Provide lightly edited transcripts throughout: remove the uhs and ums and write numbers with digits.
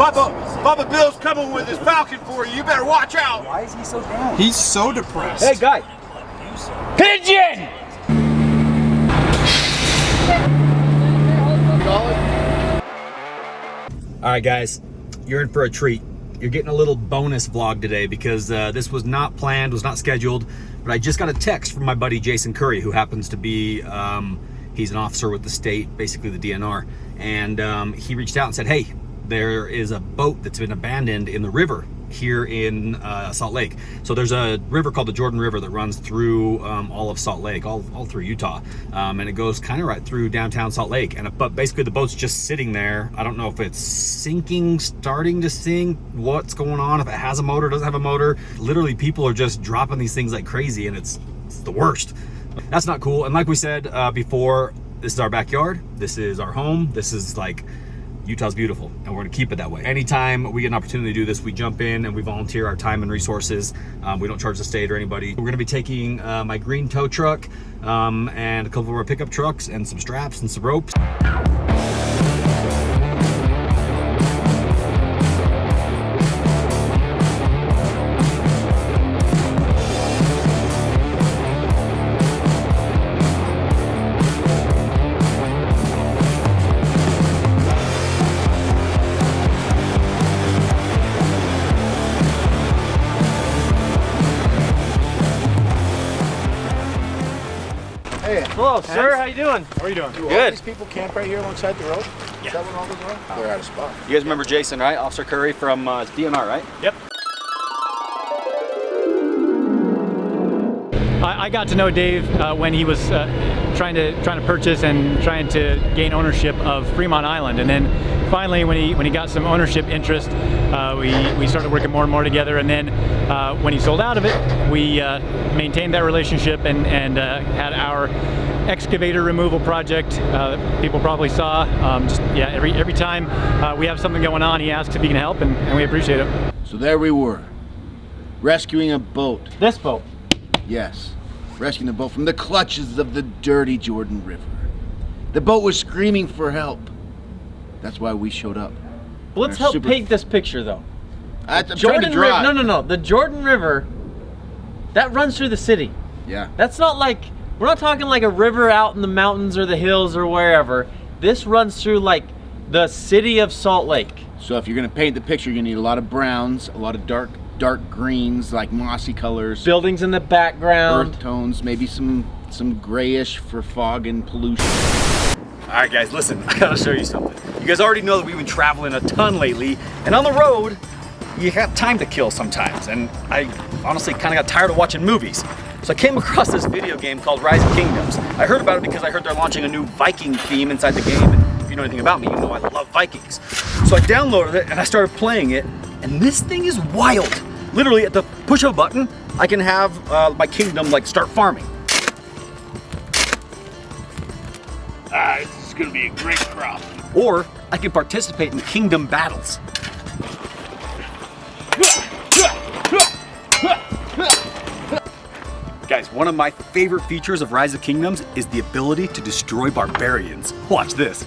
Bubba Bill's coming with his Falcon for you. You better watch out. Why is he so down? He's so depressed. Hey, guy. Pigeon! All right, guys, you're in for a treat. You're getting a little bonus vlog today because this was not planned, was not scheduled, but I just got a text from my buddy Jason Curry, who happens to be, he's an officer with the state, basically the DNR, and he reached out and said, hey, there is a boat that's been abandoned in the river here in Salt Lake. So there's a river called the Jordan River that runs through all of Salt Lake, all through Utah, and it goes kind of right through downtown Salt Lake. But basically the boat's just sitting there. I don't know if it's sinking, starting to sink, what's going on, if it has a motor, doesn't have a motor. Literally people are just dropping these things like crazy, and it's the worst. That's not cool. And like we said before, this is our backyard, this is our home, this is like, Utah's beautiful, and we're gonna keep it that way. Anytime we get an opportunity to do this, we jump in and we volunteer our time and resources. We don't charge the state or anybody. We're gonna be taking my green tow truck and a couple of our pickup trucks and some straps and some ropes. Hello, sir. How you doing? How are you doing? Good. All these people camp right here alongside the road? Yeah. Is that what all those are? They're out of spot. You guys remember Jason, right? Officer Curry from DNR, right? Yep. I got to know Dave when he was trying to purchase and trying to gain ownership of Fremont Island, and then finally when he got some ownership interest, we started working more and more together. And then when he sold out of it, we maintained that relationship and had our excavator removal project that people probably saw. Every time we have something going on, he asks if he can help, and we appreciate it. So there we were, rescuing a boat. This boat. Yes, rescuing the boat from the clutches of the dirty Jordan River. The boat was screaming for help. That's why we showed up. Well, let's help paint this picture, though. I'm trying to draw. No. The Jordan River, that runs through the city. Yeah. That's not like, we're not talking like a river out in the mountains or the hills or wherever. This runs through like the city of Salt Lake. So if you're gonna paint the picture, you're gonna need a lot of browns, a lot of dark greens, like mossy colors. Buildings in the background. Earth tones, maybe some grayish for fog and pollution. All right, guys, listen, I gotta show you something. You guys already know that we've been traveling a ton lately, and on the road, you have time to kill sometimes, and I honestly kind of got tired of watching movies. So I came across this video game called Rise of Kingdoms. I heard about it because I heard they're launching a new Viking theme inside the game, and if you know anything about me, you know I love Vikings. So I downloaded it, and I started playing it, and this thing is wild. Literally, at the push of a button, I can have my kingdom like start farming. This is gonna be a great crop. Or I can participate in kingdom battles. Guys, one of my favorite features of Rise of Kingdoms is the ability to destroy barbarians. Watch this.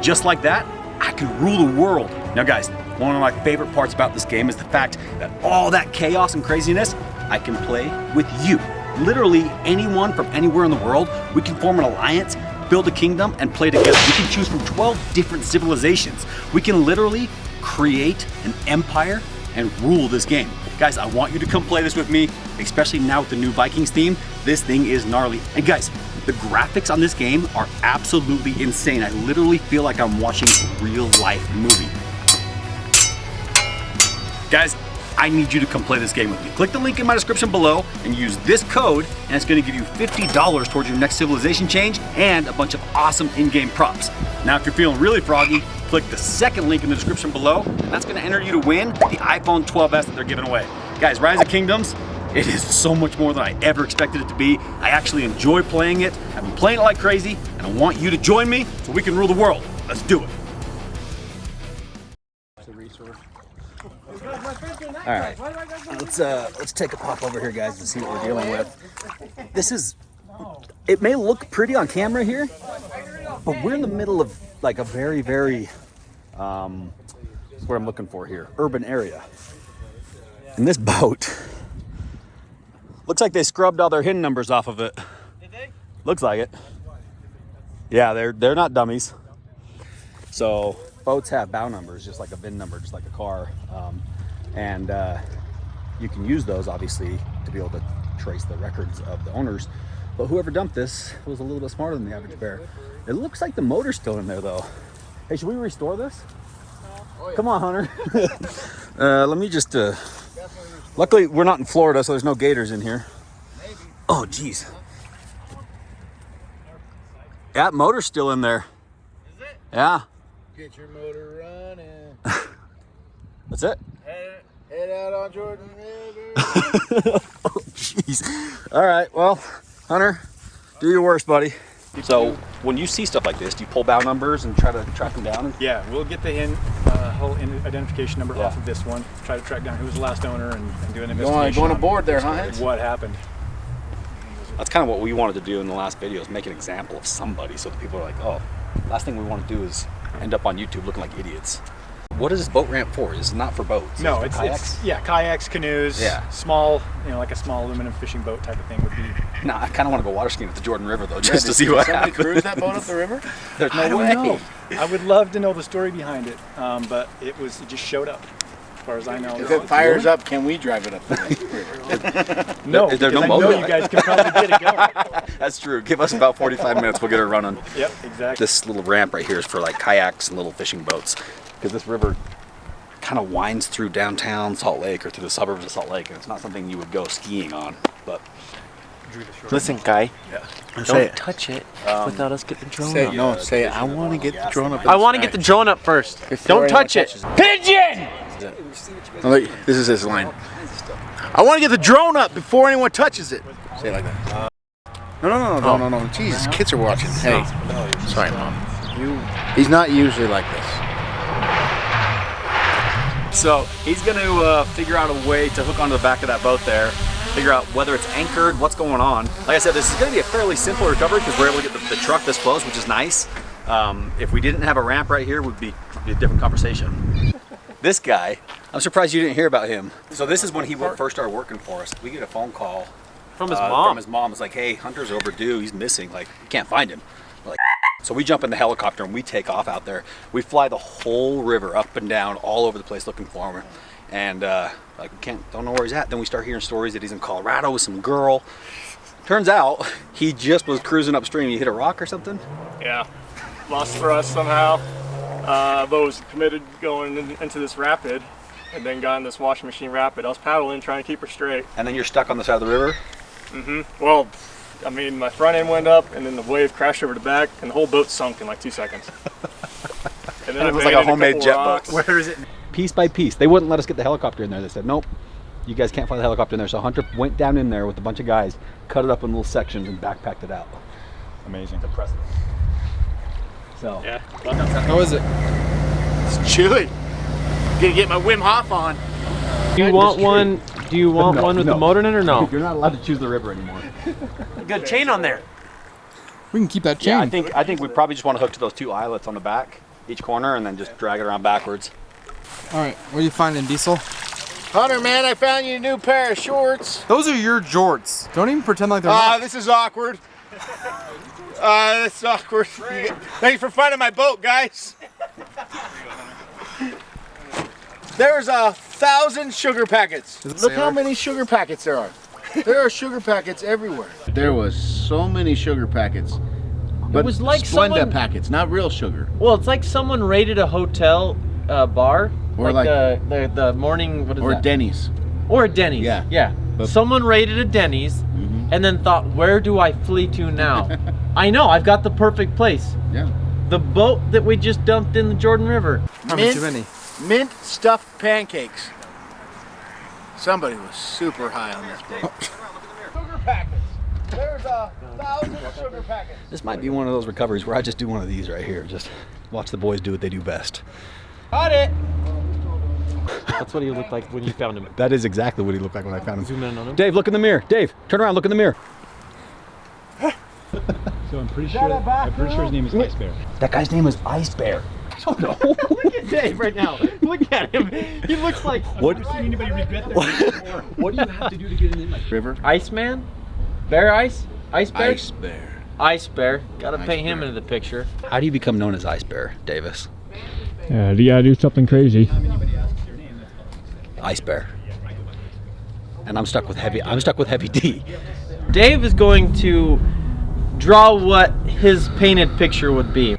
Just like that, I can rule the world. Now guys, one of my favorite parts about this game is the fact that all that chaos and craziness, I can play with you. Literally anyone from anywhere in the world, we can form an alliance, build a kingdom, and play together. We can choose from 12 different civilizations. We can literally create an empire and rule this game. Guys, I want you to come play this with me, especially now with the new Vikings theme. This thing is gnarly. And guys, the graphics on this game are absolutely insane. I literally feel like I'm watching a real life movie. Guys, I need you to come play this game with me. Click the link in my description below and use this code, and it's gonna give you $50 towards your next civilization change and a bunch of awesome in-game props. Now, if you're feeling really froggy, click the second link in the description below, and that's gonna enter you to win the iPhone 12s that they're giving away. Guys, Rise of Kingdoms, it is so much more than I ever expected it to be. I actually enjoy playing it. I've been playing it like crazy, and I want you to join me so we can rule the world. Let's do it. a resource. All right, let's take a pop over here, guys, and see what we're dealing with. This is, it may look pretty on camera here, but we're in the middle of like a very, very, that's what I'm looking for here, urban area. And this boat looks like they scrubbed all their HIN numbers off of it. Did they? Looks like it. Yeah, they're not dummies. So boats have bow numbers, just like a VIN number, just like a car, and you can use those obviously to be able to trace the records of the owners. But whoever dumped this was a little bit smarter than the average bear. It looks like the motor's still in there though. Hey, should we restore this? Oh, yeah. Come on, Hunter. Let me just. Luckily, we're not in Florida, so there's no gators in here. Maybe. Oh, geez. Yeah, motor's still in there. Is it? Yeah. Get your motor running. That's it. Head out on Jordan River. Oh, jeez. All right, well, Hunter, do your worst, buddy. So, when you see stuff like this, do you pull bow numbers and try to track them down? Yeah, we'll get the whole identification number off of this one. Try to track down who was the last owner and do an investigation. Going aboard there, huh? What happened? That's kind of what we wanted to do in the last video, is make an example of somebody so that people are like, oh, last thing we want to do is end up on YouTube looking like idiots. What is this boat ramp for? It's not for boats. No, it's kayaks. Yeah, kayaks, canoes, small, like a small aluminum fishing boat type of thing would be. No, I kind of want to go water skiing at the Jordan River though, just to see what happens. Cruise that boat up the river? There's no I don't way. know. I would love to know the story behind it, but it just showed up. As far as I know. If it fires up, can we drive it up the river? No, is there no I motor? know you guys can probably get it going. That's true. Give us about 45 minutes, we'll get it running. Yep, exactly. This little ramp right here is for like kayaks and little fishing boats, because this river kind of winds through downtown Salt Lake or through the suburbs of Salt Lake, and it's not something you would go skiing on. But Listen, Guy. yeah, Don't touch it without us getting the drone up. No, say it. I want to get the drone up. I want to get the drone up first. Don't touch it. Pigeon! Oh, look, this is his line. I want to get the drone up before anyone touches it. Say it like that. No. Jesus, kids are watching. Hey, sorry, Mom. He's not usually like this. so he's going to figure out a way to hook onto the back of that boat there, figure out whether it's anchored, what's going on. Like I said, this is going to be a fairly simple recovery because we're able to get the truck this close, which is nice. If we didn't have a ramp right here, it would be a different conversation. This guy, I'm surprised you didn't hear about him. So this is when he first started working for us. We get a phone call From his mom? From his mom. It's like, hey, Hunter's overdue. He's missing. Like, you can't find him. We're like, so we jump in the helicopter and we take off out there. We fly the whole river up and down, all over the place looking for him. And like, we don't know where he's at. Then we start hearing stories that he's in Colorado with some girl. Turns out he just was cruising upstream. He hit a rock or something. Yeah, lost for us somehow. But was committed going into this rapid, and then got in this washing machine rapid. I was paddling, trying to keep her straight. And then you're stuck on the side of the river? Mm-hmm. Well, I mean, my front end went up, and then the wave crashed over the back, and the whole boat sunk in like 2 seconds. And then it was like a homemade jet boat. Where is it? Piece by piece. They wouldn't let us get the helicopter in there. They said, nope, you guys can't fly the helicopter in there. So Hunter went down in there with a bunch of guys, cut it up in little sections, and backpacked it out. Amazing. Impressive. So, Yeah. How is it? It's chilly. Gonna get my Wim Hof on. Do you want one? Do you want one with the motor in it or no? You're not allowed to choose the river anymore. Good chain on there. We can keep that chain. Yeah, I think we probably just want to hook to those two eyelets on the back, each corner, and then just drag it around backwards. All right, what are you finding, Diesel? Hunter, man, I found you a new pair of shorts. Those are your jorts. Don't even pretend like they're not. This is awkward. That's awkward. Thanks for finding my boat, guys. There's 1,000 sugar packets. Look how many sugar packets there are. There are sugar packets everywhere. There was so many sugar packets. But It was like Splenda someone- packets, not real sugar. Well, it's like someone raided a hotel bar, Or like like- the morning. What is Or that? Denny's. Or a Denny's. Yeah. Yeah. But- Someone raided a Denny's and then thought, where do I flee to now? I know, I've got the perfect place. Yeah. The boat that we just dumped in the Jordan River. Probably too many. Mint stuffed pancakes. Somebody was super high on this boat. Sugar packets. There's 1,000 sugar packets. This might be one of those recoveries where I just do one of these right here. Just watch the boys do what they do best. Got it. That's what he looked like when you found him. That is exactly what he looked like when I found him. Zoom in on him. Dave, look in the mirror. Dave, turn around, look in the mirror. So I'm pretty sure his name is Ice Bear. That guy's name is Ice Bear. Oh no. Look at Dave right now. Look at him. He looks like. What? I've never seen anybody regret their What do you have to do to get in like River? Iceman? Bear Ice? Ice Bear? Ice Bear. Ice Bear. Gotta Ice paint him Bear. into the picture. How do you become known as Ice Bear, Davis? Yeah, you gotta do something crazy. Ice Bear. And I'm stuck with Heavy D. Dave is going to draw what his painted picture would be.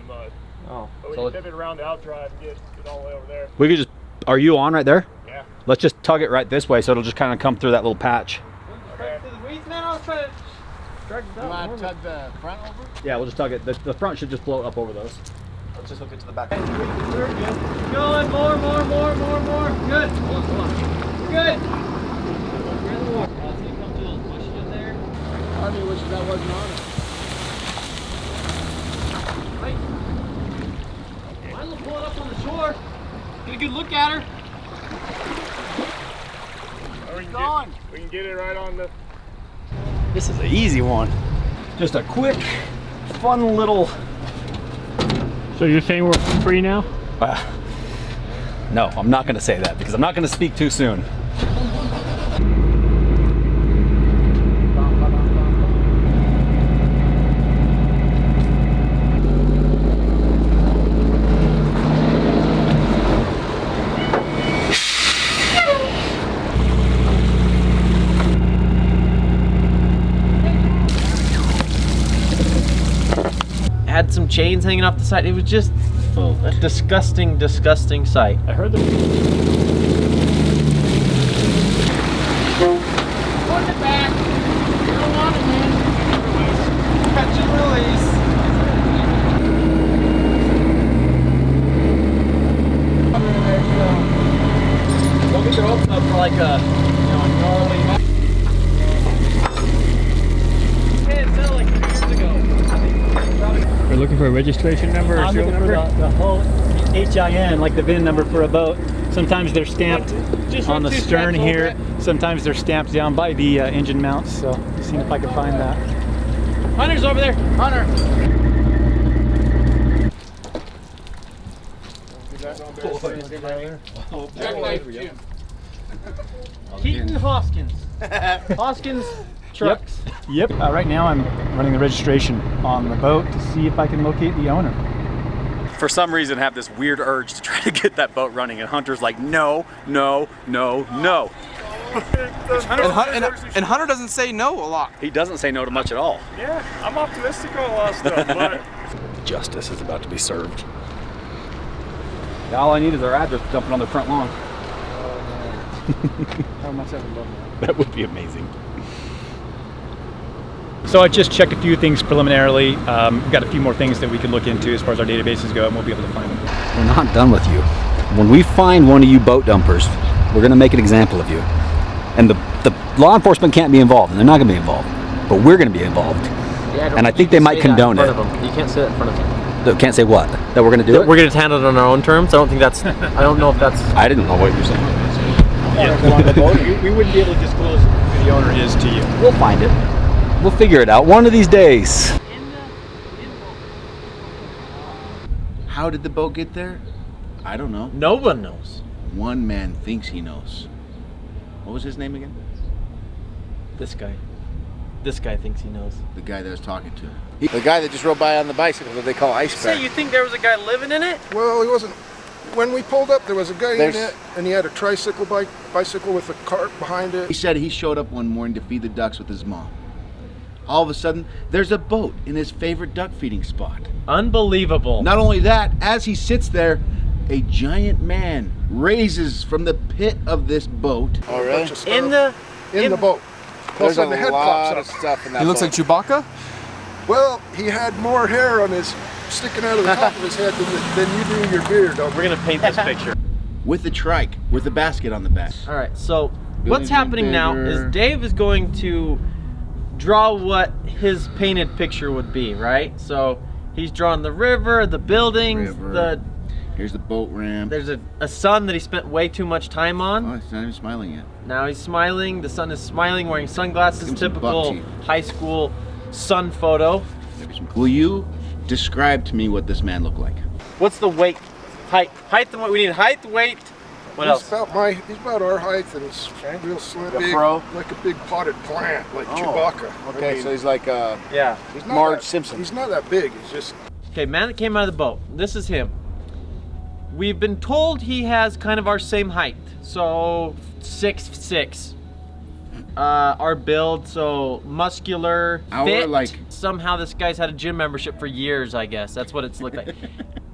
Oh, but we can pivot around the outdrive and get all the way over there. We could just, are you on right there? Yeah. Let's just tug it right this way so it'll just kind of come through that little patch. Okay. You want to tug the front over? Yeah, we'll just tug it. The front should just float up over those. Let's just hook it to the back. Going, more. Good. Come on. Good. I wish that wasn't on it. Mine will pull it up on the shore. Get a good look at her. We can get it right on the. This is an easy one. Just a quick, fun little. So you're saying we're free now? No, I'm not going to say that because I'm not going to speak too soon. Had some chains hanging off the side. It was just a disgusting, disgusting sight. I heard the. Put it back. You don't want it, man. Catch and release. Don't get your hopes up for like a, gnarly. Hey, it sounded like 2 years ago. We're looking for a registration number or I'm serial looking for number? the whole HIN, like the VIN number for a boat. Sometimes they're stamped Just on run the 2 stern steps here. over Sometimes they're stamped down by the engine mounts. So seeing if I can find that. it. Hunter's over there. Hunter. Keaton Hoskins. Hoskins trucks. Yep. Right now I'm running the registration on the boat to see if I can locate the owner. For some reason, have this weird urge to try to get that boat running, and Hunter's like, no. And Hunter doesn't say no a lot. He doesn't say no to much at all. Yeah, I'm optimistic on a lot of stuff, but Justice is about to be served. All I need is their address dumping on their front lawn. How much have I That would be amazing. So I just checked a few things preliminarily. We've got a few more things that we can look into as far as our databases go, and we'll be able to find them. We're not done with you. When we find one of you boat dumpers, we're going to make an example of you. And the law enforcement can't be involved, and they're not going to be involved. But we're going to be involved. Yeah, And I think they might condone it. You can't say that in front of them. Can't say what? That we're going to do it? We're going to handle it on our own terms. I don't think that's. I don't know if that's. I didn't know what you were saying. We wouldn't be able to disclose who the owner is to you. We'll find it. We'll figure it out one of these days. How did the boat get there? I don't know. No one knows. One man thinks he knows. What was his name again? This guy. This guy thinks he knows. The guy that I was talking to. The guy that just rode by on the bicycle that they call Ice Bear. So you think there was a guy living in it? Well, he wasn't. When we pulled up, there was a guy There's- in it, and he had a tricycle bicycle with a cart behind He it. said he showed up one morning to feed the ducks with his mom. All of a sudden, there's a boat in his favorite duck feeding spot. Unbelievable. Not only that, as he sits there, a giant man raises from the pit of this boat. Oh, A really? bunch of stuff In the. in the boat. There's Plus, a when the head lot pops of up. stuff in that He looks boat. like Chewbacca. Well, he had more hair on his sticking out of the top of his head than you do your beard. We're gonna paint this picture. With a trike, with a basket on the back. All right. So Building what's happening now bigger. is Dave is going to draw what his painted picture would be, right? So he's drawing the river, the buildings, River. the Here's the boat ramp. There's a sun that he spent way too much time on. Oh, he's not even smiling yet. Now he's smiling. The sun is smiling, wearing sunglasses. Give him some Typical buck teeth. high school sun photo. Will you describe to me what this man looked like? What's the weight? Height and weight. We need height, weight. What else? He's about our height, and he's real slim, big, fro? like a big potted plant, like Chewbacca. Okay, I mean, so he's like Yeah. he's not Marge that- Simpson. He's not that big. He's just Okay, man that came out of the boat. This is him. We've been told he has kind of our same height. So 6'6". Our build, so muscular, fit. Somehow this guy's had a gym membership for years, I guess. That's what it's looked like.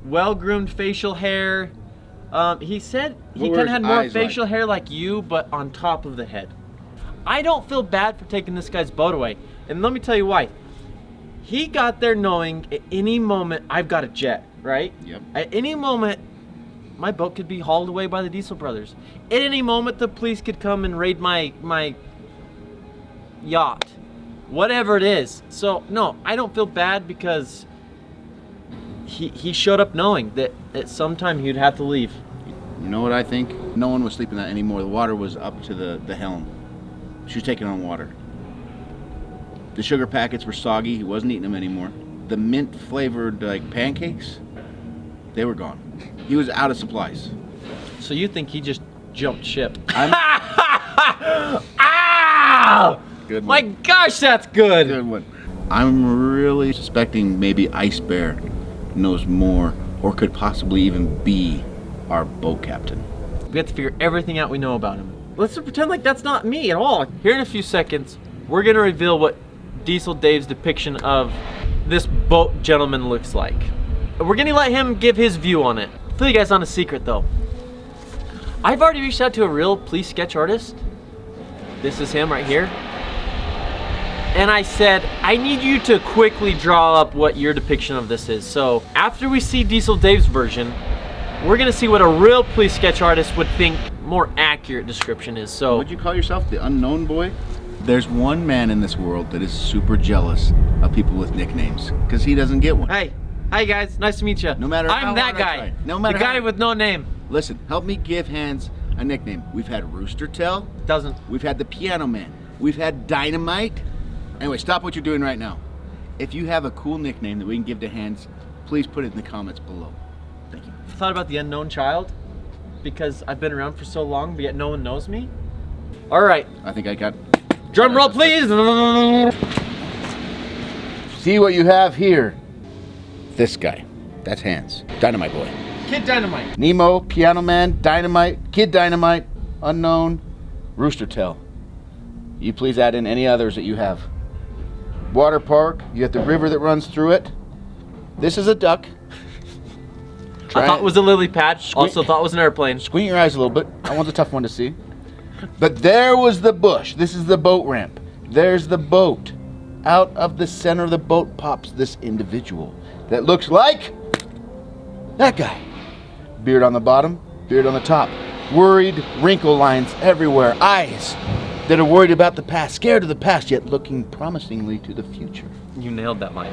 Well-groomed facial hair. He said he kind of had more facial hair like you, but on top of the head. I don't feel bad for taking this guy's boat away. And let me tell you why. He got there knowing at any moment I've got a jet, right? Yep. At any moment, my boat could be hauled away by the Diesel brothers. At any moment, the police could come and raid my yacht. Whatever it is. So, no, I don't feel bad because he showed up knowing that at some time he'd have to leave. You know what I think? No one was sleeping that anymore. The water was up to the helm. She was taking on water. The sugar packets were soggy. He wasn't eating them anymore. The mint flavored like pancakes, they were gone. He was out of supplies. So you think he just jumped ship? Ow! Good one. My gosh, that's good. Good one. I'm really suspecting maybe Ice Bear knows more, or could possibly even be our boat captain. We have to figure everything out we know about him. Let's just pretend like that's not me at all. Here in a few seconds, we're gonna reveal what Diesel Dave's depiction of this boat gentleman looks like. We're gonna let him give his view on it. I'll tell you guys on a secret though. I've already reached out to a real police sketch artist. This is him right here. And I said, I need you to quickly draw up what your depiction of this is. So after we see Diesel Dave's version, we're gonna see what a real police sketch artist would think more accurate description is. So Would you call yourself the unknown boy? There's one man in this world that is super jealous of people with nicknames, because he doesn't get one. Hey, hi guys, nice to meet you. No matter how I'm that hard I guy. try. No matter the guy how- with no name. Listen, help me give Hans a nickname. We've had Rooster Tail. Doesn't. We've had the Piano Man. We've had Dynamite. Anyway, stop what you're doing right now. If you have a cool nickname that we can give to Hans, please put it in the comments below. Thank you. Thought about the unknown child because I've been around for so long, but yet no one knows me. All right, I think I got... drum roll, please. See what you have here. This guy. That's Hans. Dynamite Boy. Kid Dynamite. Nemo, Piano Man, Dynamite, Kid Dynamite, Unknown, Rooster Tail. You please add in any others that you have. Water park, you have the river that runs through it. This is a duck. I thought it was a lily pad. Also thought it was an airplane. Squint your eyes a little bit. That one's a tough one to see. But there was the bush. This is the boat ramp. There's the boat. Out of the center of the boat pops this individual that looks like that guy. Beard on the bottom, beard on the top. Worried wrinkle lines everywhere. Eyes that are worried about the past, scared of the past, yet looking promisingly to the future. You nailed that, Mike.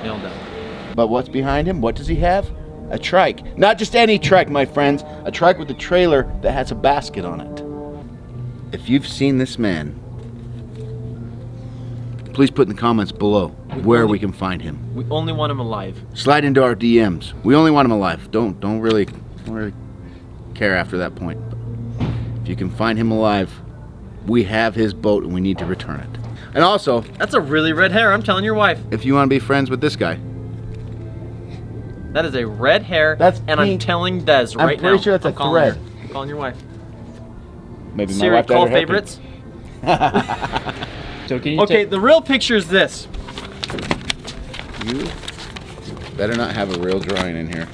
Nailed that. But what's behind him? What does he have? A trike. Not just any trike, my friends. A trike with a trailer that has a basket on it. If you've seen this man, please put in the comments below where we can find him. We only want him alive. Slide into our DMs. We only want him alive. Don't really care after that point. If you can find him alive, we have his boat and we need to return it. And also, That's a really red hair. I'm telling your wife. if you want to be friends with this guy, That is a red hair. That's and I'm pink. telling Des right now. I'm pretty sure that's I'm a calling thread. her. I'm calling your wife. maybe my Siri, wife dyed call her hair pink. favorites. So can you Okay, the real picture is this. You better not have a real drawing in here.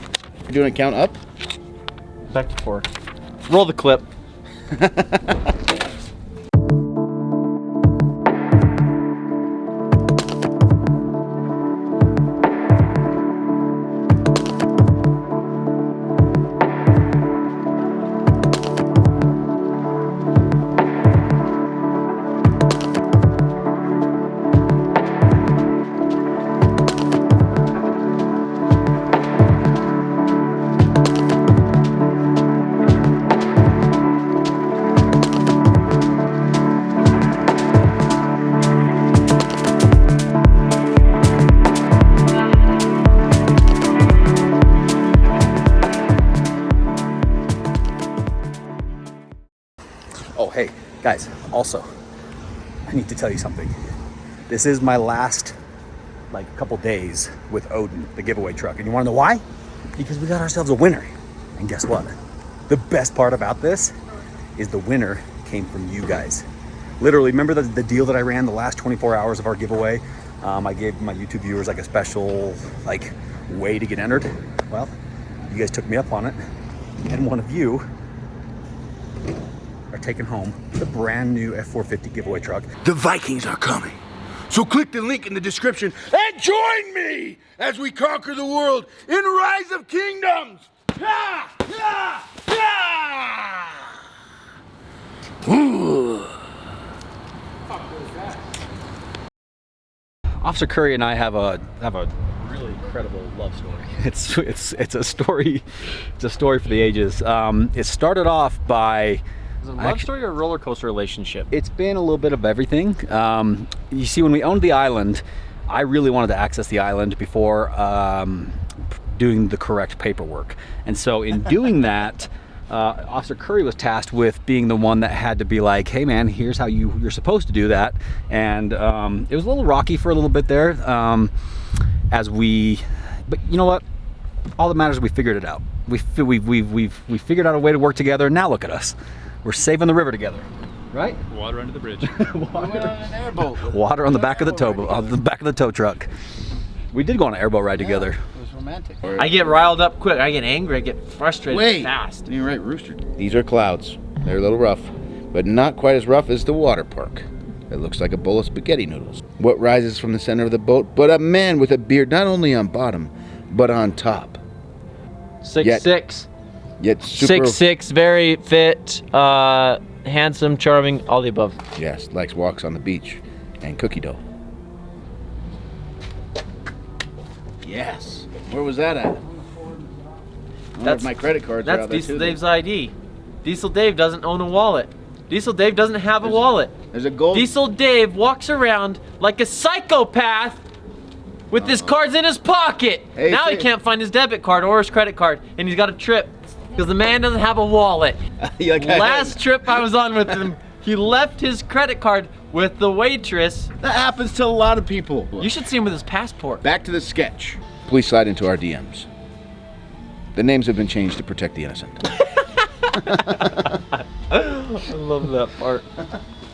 You doing a count up? Back to 4. Roll the clip. Guys, also, I need to tell you something. This is my last, like, couple days with Odin, the giveaway truck. And you wanna know why? Because we got ourselves a winner. And guess what? The best part about this is the winner came from you guys. Literally, remember the deal that I ran the last 24 hours of our giveaway? I gave my YouTube viewers like a special like way to get entered. Well, you guys took me up on it, and one of you are taking home the brand new F450 giveaway truck. The Vikings are coming. So click the link in the description and join me as we conquer the world in Rise of Kingdoms. Yeah! Yeah! Yeah! Ooh. Officer Curry and I have a really incredible love story. It's a story. It's a story for the ages. It started off by. Is it a love story or a roller coaster relationship? It's been a little bit of everything. You see, when we owned the island, I really wanted to access the island before doing the correct paperwork, and so in doing that. Officer Curry was tasked with being the one that had to be like, hey man, here's how you're supposed to do that. And it was a little rocky for a little bit there but you know what? All that matters is we figured it out. We figured out a way to work together. Now look at us. We're saving the river together, right? Water under the bridge. Water on the back of the tow truck. We did go on an airboat ride together. Romantic. I get riled up quick. I get angry. I get frustrated fast. You're right, Rooster. These are clouds. They're a little rough, but not quite as rough as the water park. It looks like a bowl of spaghetti noodles. What rises from the center of the boat but a man with a beard not only on bottom, but on top. 6'6". Yet super... 6'6", very fit, handsome, charming, all the above. Yes, likes walks on the beach and cookie dough. Yes. Where was that at? That's my credit cards. That's Diesel Dave's ID. Diesel Dave doesn't own a wallet. Diesel Dave doesn't have a wallet. There's a gold. Diesel Dave walks around like a psychopath with his cards in his pocket. Hey, now he can't find his debit card or his credit card, and he's got a trip because the man doesn't have a wallet. Last trip I was on with him, he left his credit card with the waitress. That happens to a lot of people. You should see him with his passport. Back to the sketch. Please slide into our DMs. The names have been changed to protect the innocent. I love that part.